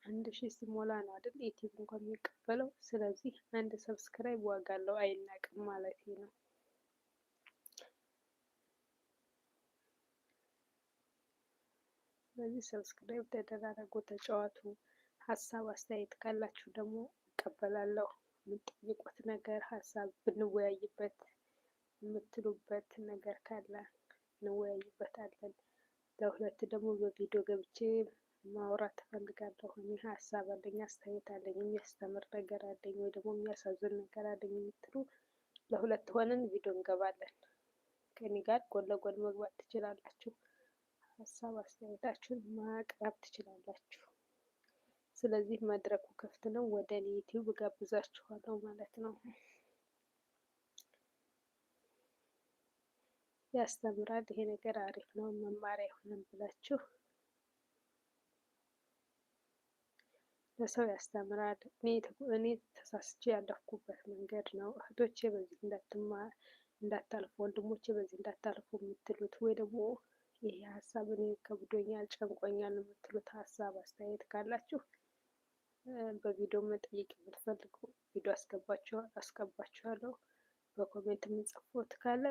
1000 ሲሞላ ነው አይደል ዩቲዩብ እንኳን የሚቀበለው። ስለዚህ አንድ ሰብስክራይብ ዋጋ አለው አይናቅም ማለት ነው። ስለዚህ ሰብስክራይብ ተደራረጉ፣ ተጫዋቱ። ሀሳብ አስተያየት ካላችሁ ደግሞ እቀበላለሁ። የምትጠይቁት ነገር ሀሳብ ብንወያይበት የምትሉበት ነገር ካለ እንወያይበታለን። ለሁለት ደግሞ በቪዲዮ ገብቼ ማውራት እፈልጋለሁ። እኔ ሀሳብ አለኝ፣ አስተያየት አለኝ፣ የሚያስተምር ነገር አለኝ ወይ ደግሞ የሚያሳዝን ነገር አለኝ የምትሉ ለሁለት ሆነን ቪዲዮ እንገባለን። ከኔ ጋር ጎን ለጎን መግባት ትችላላችሁ። ሀሳብ አስተያየታችሁን ማቅረብ ትችላላችሁ። ስለዚህ መድረኩ ክፍት ነው። ወደ እኔ ዩቲዩብ ጋብዛችኋለሁ ማለት ነው። ያስተምራል፣ ይሄ ነገር አሪፍ ነው፣ መማሪያ ይሆናል ብላችሁ ለሰው ያስተምራል። እኔ ተሳስቼ ያለፍኩበት መንገድ ነው። እህቶቼ በዚህ እንዳታልፉ፣ ወንድሞቼ በዚህ እንዳታልፉ የምትሉት ወይ ደግሞ ይሄ ሀሳብ እኔ ከብዶኛል፣ ጨንቆኛል የምትሉት ሀሳብ አስተያየት ካላችሁ በቪዲዮ መጠየቅ የምትፈልጉ ቪዲዮ አስገባችኋለሁ። በኮሜንት የምጽፉት ካለ